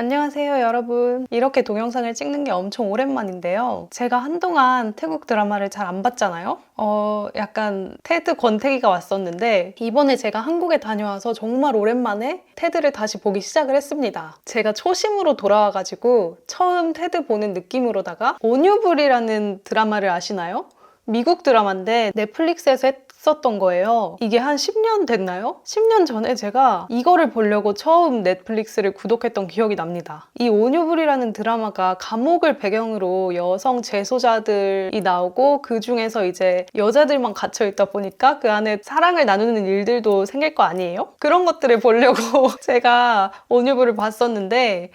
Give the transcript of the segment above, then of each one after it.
안녕하세요, 여러분. 이렇게 동영상을 찍는 게 엄청 오랜만인데요. 제가 한동안 태국 드라마를 잘 안 봤잖아요. 약간 테드 권태기가 왔었는데 이번에 제가 한국에 다녀와서 정말 오랜만에 테드를 다시 보기 시작을 했습니다. 제가 초심으로 돌아와가지고 처음 테드 보는 느낌으로다가 온유불이라는 드라마를 아시나요? 미국 드라마인데 넷플릭스에서 했었던 거예요. 이게 한 10년 됐나요? 10년 전에 제가 이거를 보려고 처음 넷플릭스를 구독했던 기억이 납니다. 이 온유불이라는 드라마가 감옥을 배경으로 여성 재소자들이 나오고 그 중에서 이제 여자들만 갇혀있다 보니까 그 안에 사랑을 나누는 일들도 생길 거 아니에요? 그런 것들을 보려고 제가 온유불을 봤었는데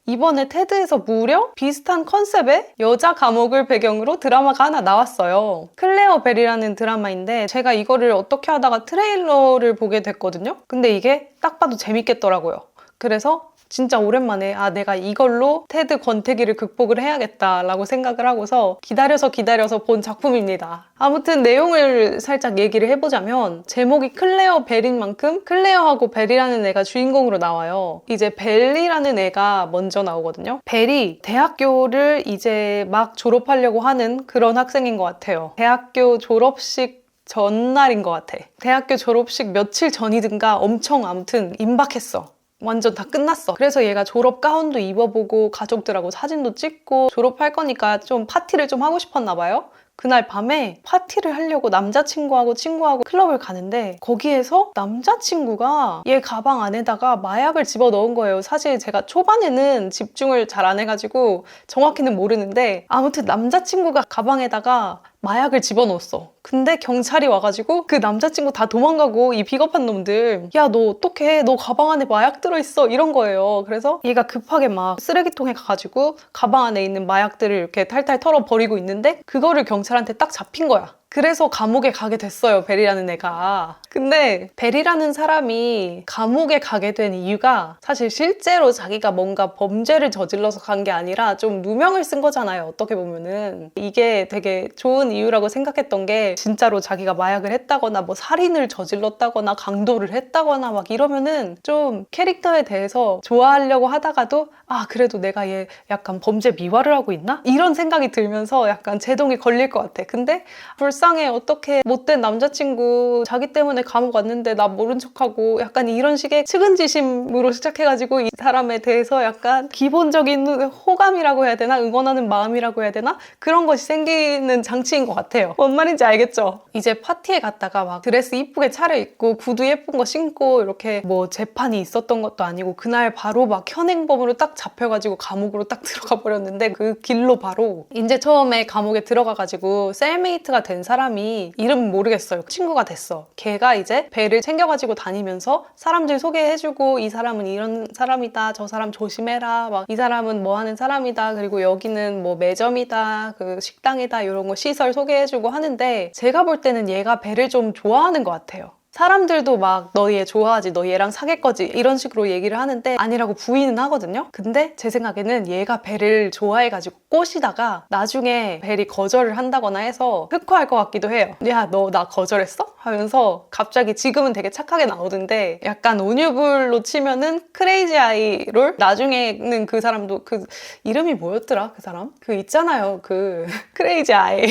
이번에 테드에서 무려 비슷한 컨셉의 여자 감옥을 배경으로 드라마가 하나 나왔어요. 클레어 벨이라는 드라마인데 제가 이거를 어떻게 하다가 트레일러를 보게 됐거든요. 근데 이게 딱 봐도 재밌겠더라고요. 그래서 진짜 오랜만에 내가 이걸로 테드 권태기를 극복을 해야겠다라고 생각을 하고서 기다려서 본 작품입니다. 아무튼 내용을 살짝 얘기를 해보자면 제목이 클레어 벨인 만큼 클레어하고 벨이라는 애가 주인공으로 나와요. 이제 벨이라는 애가 먼저 나오거든요. 벨이 대학교를 이제 막 졸업하려고 하는 그런 학생인 것 같아요. 대학교 졸업식 전날인 것 같아. 대학교 졸업식 며칠 전이든가 엄청 아무튼 임박했어. 완전 다 끝났어. 그래서 얘가 졸업 가운도 입어보고 가족들하고 사진도 찍고 졸업할 거니까 좀 파티를 좀 하고 싶었나 봐요. 그날 밤에 파티를 하려고 남자친구하고 친구하고 클럽을 가는데 거기에서 남자친구가 얘 가방 안에다가 마약을 집어넣은 거예요. 사실 제가 초반에는 집중을 잘 안 해가지고 정확히는 모르는데 아무튼 남자친구가 가방에다가 마약을 집어넣었어. 근데 경찰이 와가지고 그 남자친구 다 도망가고 이 비겁한 놈들 야 너 어떡해 너 가방 안에 마약 들어있어 이런 거예요. 그래서 얘가 급하게 막 쓰레기통에 가가지고 가방 안에 있는 마약들을 이렇게 탈탈 털어버리고 있는데 그거를 경찰한테 딱 잡힌 거야. 그래서 감옥에 가게 됐어요, 벨이라는 애가. 근데 벨이라는 사람이 감옥에 가게 된 이유가 사실 실제로 자기가 뭔가 범죄를 저질러서 간 게 아니라 좀 누명을 쓴 거잖아요, 어떻게 보면은. 이게 되게 좋은 이유라고 생각했던 게 진짜로 자기가 마약을 했다거나 뭐 살인을 저질렀다거나 강도를 했다거나 막 이러면은 좀 캐릭터에 대해서 좋아하려고 하다가도 그래도 내가 얘 약간 범죄 미화를 하고 있나? 이런 생각이 들면서 약간 제동이 걸릴 것 같아. 근데 불쌍해. 어떻게 못된 남자친구 자기 때문에 감옥 왔는데 나 모른 척하고 약간 이런 식의 측은지심으로 시작해가지고 이 사람에 대해서 약간 기본적인 호감이라고 해야 되나? 응원하는 마음이라고 해야 되나? 그런 것이 생기는 장치인 것 같아요. 뭔 말인지 알겠죠? 이제 파티에 갔다가 막 드레스 이쁘게 차려입고 구두 예쁜 거 신고 이렇게 뭐 재판이 있었던 것도 아니고 그날 바로 막 현행범으로 딱 잡혀가지고 감옥으로 딱 들어가 버렸는데 그 길로 바로 이제 처음에 감옥에 들어가가지고 셀메이트가 된 사람이 이름 모르겠어요. 친구가 됐어. 걔가 이제 배를 챙겨가지고 다니면서 사람들 소개해주고 이 사람은 이런 사람이다. 저 사람 조심해라. 막 이 사람은 뭐 하는 사람이다. 그리고 여기는 뭐 매점이다. 그 식당이다. 이런 거 시설 소개해주고 하는데 제가 볼 때는 얘가 배를 좀 좋아하는 것 같아요. 사람들도 막 너 얘 좋아하지, 너 얘랑 사귈 거지 이런 식으로 얘기를 하는데 아니라고 부인은 하거든요. 근데 제 생각에는 얘가 벨을 좋아해가지고 꼬시다가 나중에 벨이 거절을 한다거나 해서 흑화할 것 같기도 해요. 야, 너 나 거절했어? 하면서 갑자기 지금은 되게 착하게 나오던데 약간 온유불로 치면은 크레이지 아이롤? 나중에는 그 사람도 그 이름이 뭐였더라? 그 사람? 그 있잖아요. 그 크레이지 아이.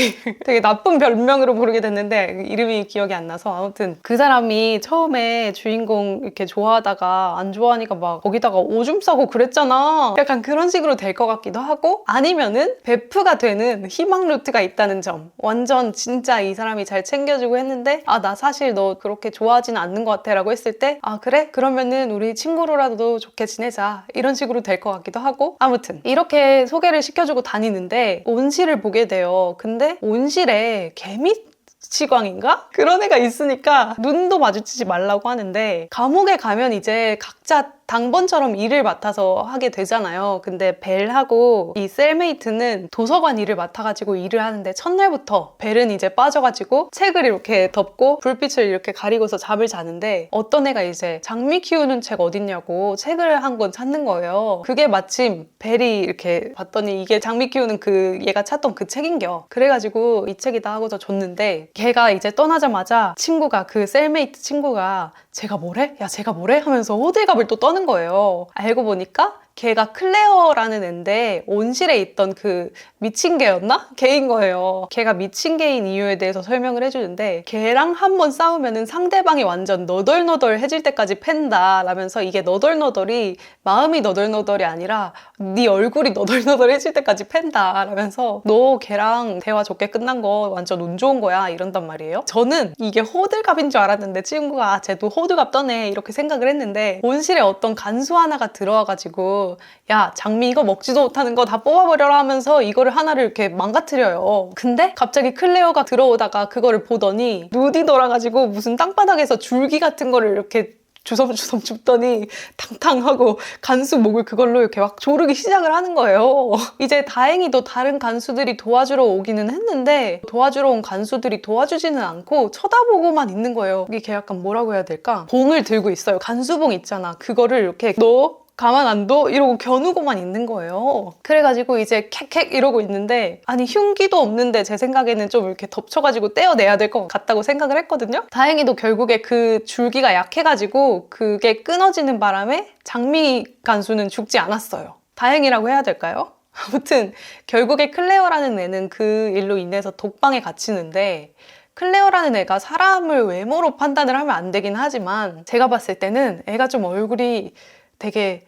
되게 나쁜 별명으로 부르게 됐는데 이름이 기억이 안 나서 아무튼 그 사람이 처음에 주인공 이렇게 좋아하다가 안 좋아하니까 막 거기다가 오줌 싸고 그랬잖아. 약간 그런 식으로 될 것 같기도 하고 아니면은 베프가 되는 희망 루트가 있다는 점. 완전 진짜 이 사람이 잘 챙겨주고 했는데 나 사실 너 그렇게 좋아하지는 않는 것 같아 라고 했을 때 그래? 그러면은 우리 친구로라도 좋게 지내자 이런 식으로 될 것 같기도 하고 아무튼 이렇게 소개를 시켜주고 다니는데 온실을 보게 돼요. 근데 온실에 개미치광인가? 그런 애가 있으니까 눈도 마주치지 말라고 하는데 감옥에 가면 이제 각자 당번처럼 일을 맡아서 하게 되잖아요. 근데 벨하고 이 셀메이트는 도서관 일을 맡아가지고 일을 하는데 첫날부터 벨은 이제 빠져가지고 책을 이렇게 덮고 불빛을 이렇게 가리고서 잠을 자는데 어떤 애가 이제 장미 키우는 책 어딨냐고 책을 한 권 찾는 거예요. 그게 마침 벨이 이렇게 봤더니 이게 장미 키우는 그 얘가 찾던 그 책인겨. 그래가지고 이 책이다 하고서 줬는데 걔가 이제 떠나자마자 친구가 그 셀메이트 친구가 제가 뭐래? 야 제가 뭐래? 하면서 호들갑을 또 떠는 거예요. 알고 보니까 걔가 클레어라는 앤데 온실에 있던 그 미친 개였나? 개인 거예요. 걔가 미친 개인 이유에 대해서 설명을 해주는데 걔랑 한번 싸우면은 상대방이 완전 너덜너덜해질 때까지 팬다 라면서 이게 너덜너덜이 마음이 너덜너덜이 아니라 네 얼굴이 너덜너덜해질 때까지 팬다 라면서 너 걔랑 대화 좋게 끝난 거 완전 운 좋은 거야 이런단 말이에요. 저는 이게 호들갑인 줄 알았는데 친구가 쟤도 호들갑 떠네 이렇게 생각을 했는데 온실에 어떤 간수 하나가 들어와가지고 야 장미 이거 먹지도 못하는 거 다 뽑아버려라 하면서 이거를 하나를 이렇게 망가뜨려요. 근데 갑자기 클레어가 들어오다가 그거를 보더니 눈이 돌아가지고 무슨 땅바닥에서 줄기 같은 거를 이렇게 주섬주섬 줍더니 탕탕하고 간수 목을 그걸로 이렇게 막 조르기 시작을 하는 거예요. 이제 다행히도 다른 간수들이 도와주러 오기는 했는데 도와주러 온 간수들이 도와주지는 않고 쳐다보고만 있는 거예요. 이게 약간 뭐라고 해야 될까? 봉을 들고 있어요. 간수봉 있잖아. 그거를 이렇게 너 가만 안 둬? 이러고 겨누고만 있는 거예요. 그래가지고 이제 캑캑 이러고 있는데 아니 흉기도 없는데 제 생각에는 좀 이렇게 덮쳐가지고 떼어내야 될 것 같다고 생각을 했거든요. 다행히도 결국에 그 줄기가 약해가지고 그게 끊어지는 바람에 장미 간수는 죽지 않았어요. 다행이라고 해야 될까요? 아무튼 결국에 클레어라는 애는 그 일로 인해서 독방에 갇히는데 클레어라는 애가 사람을 외모로 판단을 하면 안 되긴 하지만 제가 봤을 때는 애가 좀 얼굴이 되게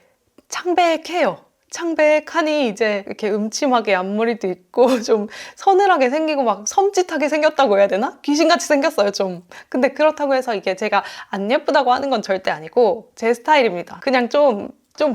창백해요. 창백하니 이제 이렇게 음침하게 앞머리도 있고 좀 서늘하게 생기고 막 섬찟하게 생겼다고 해야 되나? 귀신같이 생겼어요 좀. 근데 그렇다고 해서 이게 제가 안 예쁘다고 하는 건 절대 아니고 제 스타일입니다. 그냥 좀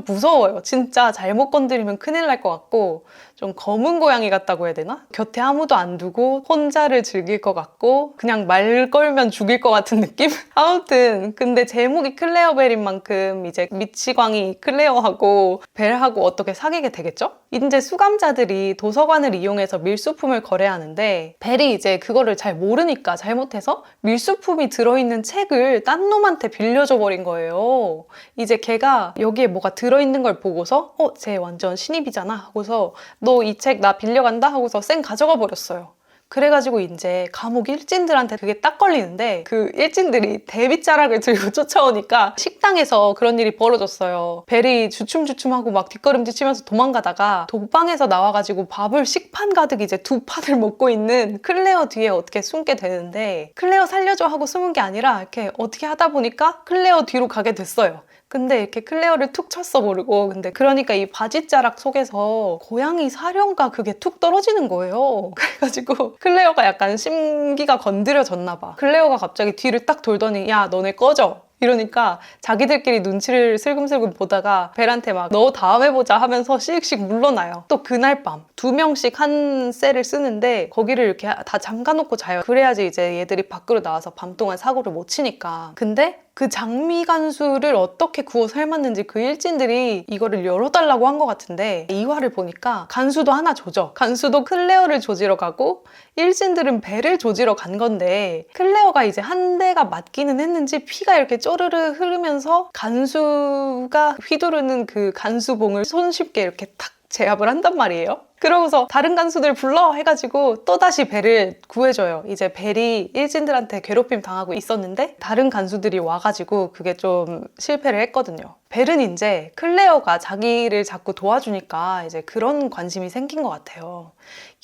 무서워요. 진짜 잘못 건드리면 큰일 날 것 같고 좀 검은 고양이 같다고 해야 되나? 곁에 아무도 안 두고 혼자를 즐길 것 같고 그냥 말 걸면 죽일 것 같은 느낌? 아무튼 근데 제목이 클레어벨인 만큼 이제 미치광이 클레어하고 벨하고 어떻게 사귀게 되겠죠? 이제 수감자들이 도서관을 이용해서 밀수품을 거래하는데 벨이 이제 그거를 잘 모르니까 잘못해서 밀수품이 들어있는 책을 딴 놈한테 빌려줘 버린 거예요. 이제 걔가 여기에 뭐가 들어있는 걸 보고서 쟤 완전 신입이잖아 하고서 너 이 책 나 빌려간다 하고서 쌩 가져가 버렸어요. 그래가지고 이제 감옥 일진들한테 그게 딱 걸리는데 그 일진들이 대빗자락을 들고 쫓아오니까 식당에서 그런 일이 벌어졌어요. 벨이 주춤주춤하고 막 뒷걸음질 치면서 도망가다가 독방에서 나와가지고 밥을 식판 가득 이제 두 판을 먹고 있는 클레어 뒤에 어떻게 숨게 되는데 클레어 살려줘 하고 숨은 게 아니라 이렇게 어떻게 하다 보니까 클레어 뒤로 가게 됐어요. 근데 이렇게 클레어를 툭 쳤어 모르고 근데 그러니까 이 바지자락 속에서 고양이 사령가 그게 툭 떨어지는 거예요. 그래가지고 클레어가 약간 심기가 건드려졌나 봐. 클레어가 갑자기 뒤를 딱 돌더니 야 너네 꺼져. 이러니까 자기들끼리 눈치를 슬금슬금 보다가 벨한테 막 너 다음에 보자 하면서 씩씩 물러나요. 또 그날 밤 2명씩 한 셀을 쓰는데 거기를 이렇게 다 잠가놓고 자요. 그래야지 이제 얘들이 밖으로 나와서 밤 동안 사고를 못 치니까. 근데 그 장미 간수를 어떻게 구워 삶았는지 그 일진들이 이거를 열어달라고 한 것 같은데 이화를 보니까 간수도 하나 조져. 간수도 클레어를 조지러 가고 일진들은 벨을 조지러 간 건데 클레어가 이제 한 대가 맞기는 했는지 피가 이렇게 쪼르르 흐르면서 간수가 휘두르는 그 간수봉을 손쉽게 이렇게 탁 제압을 한단 말이에요. 그러고서 다른 간수들 불러 해가지고 또다시 벨을 구해줘요. 이제 벨이 일진들한테 괴롭힘 당하고 있었는데 다른 간수들이 와가지고 그게 좀 실패를 했거든요. 벨은 이제 클레어가 자기를 자꾸 도와주니까 이제 그런 관심이 생긴 것 같아요.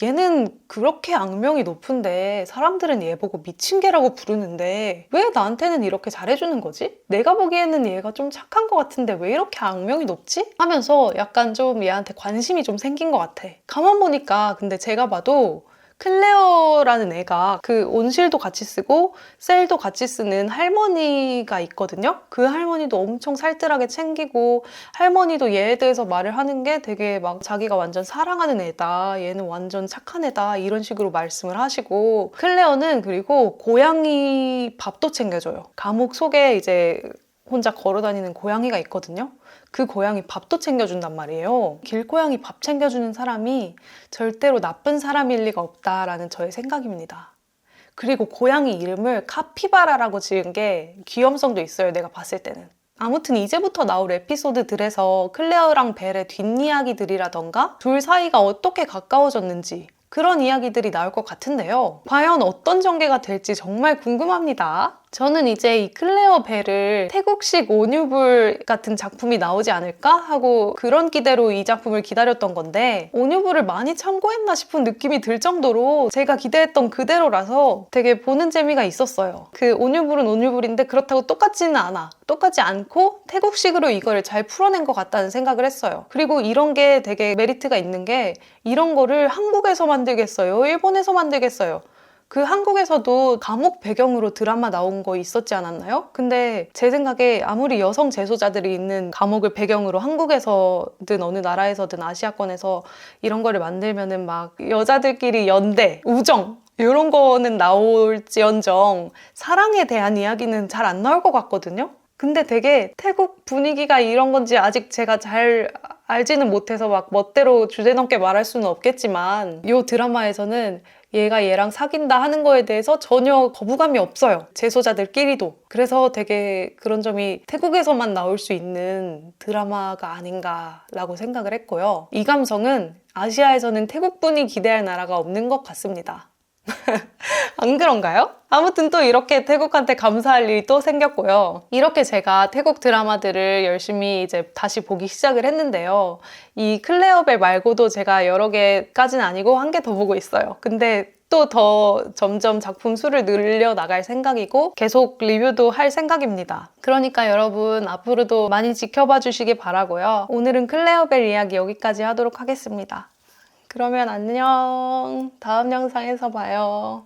얘는 그렇게 악명이 높은데 사람들은 얘 보고 미친 개라고 부르는데 왜 나한테는 이렇게 잘해주는 거지? 내가 보기에는 얘가 좀 착한 것 같은데 왜 이렇게 악명이 높지? 하면서 약간 좀 얘한테 관심이 좀 생긴 것 같아. 가만 보니까 근데 제가 봐도 클레어라는 애가 그 온실도 같이 쓰고 셀도 같이 쓰는 할머니가 있거든요. 그 할머니도 엄청 살뜰하게 챙기고 할머니도 얘에 대해서 말을 하는 게 되게 막 자기가 완전 사랑하는 애다. 얘는 완전 착한 애다. 이런 식으로 말씀을 하시고 클레어는 그리고 고양이 밥도 챙겨줘요. 감옥 속에 이제 혼자 걸어다니는 고양이가 있거든요. 그 고양이 밥도 챙겨준단 말이에요. 길고양이 밥 챙겨주는 사람이 절대로 나쁜 사람일 리가 없다라는 저의 생각입니다. 그리고 고양이 이름을 카피바라라고 지은 게 귀염성도 있어요, 내가 봤을 때는. 아무튼 이제부터 나올 에피소드들에서 클레어랑 벨의 뒷이야기들이라던가 둘 사이가 어떻게 가까워졌는지 그런 이야기들이 나올 것 같은데요. 과연 어떤 전개가 될지 정말 궁금합니다. 저는 이제 이 클레어 벨을 태국식 온유불 같은 작품이 나오지 않을까 하고 그런 기대로 이 작품을 기다렸던 건데 온유불을 많이 참고했나 싶은 느낌이 들 정도로 제가 기대했던 그대로라서 되게 보는 재미가 있었어요. 그 온유불은 온유불인데 그렇다고 똑같지는 않아. 똑같지 않고 태국식으로 이거를 잘 풀어낸 것 같다는 생각을 했어요. 그리고 이런 게 되게 메리트가 있는 게 이런 거를 한국에서 만들겠어요? 일본에서 만들겠어요? 그 한국에서도 감옥 배경으로 드라마 나온 거 있었지 않았나요? 근데 제 생각에 아무리 여성 재소자들이 있는 감옥을 배경으로 한국에서든 어느 나라에서든 아시아권에서 이런 거를 만들면은 막 여자들끼리 연대, 우정 이런 거는 나올지언정 사랑에 대한 이야기는 잘 안 나올 것 같거든요? 근데 되게 태국 분위기가 이런 건지 아직 제가 잘 알지는 못해서 막 멋대로 주제넘게 말할 수는 없겠지만 이 드라마에서는 얘가 얘랑 사귄다 하는 거에 대해서 전혀 거부감이 없어요. 재소자들끼리도. 그래서 되게 그런 점이 태국에서만 나올 수 있는 드라마가 아닌가라고 생각을 했고요. 이 감성은 아시아에서는 태국분이 기대할 나라가 없는 것 같습니다. 안 그런가요? 아무튼 또 이렇게 태국한테 감사할 일이 또 생겼고요. 이렇게 제가 태국 드라마들을 열심히 이제 다시 보기 시작을 했는데요. 이 클레어벨 말고도 제가 여러 개까지는 아니고 한 개 더 보고 있어요. 근데 또 더 점점 작품 수를 늘려 나갈 생각이고 계속 리뷰도 할 생각입니다. 그러니까 여러분 앞으로도 많이 지켜봐 주시기 바라고요. 오늘은 클레어벨 이야기 여기까지 하도록 하겠습니다. 그러면 안녕. 다음 영상에서 봐요.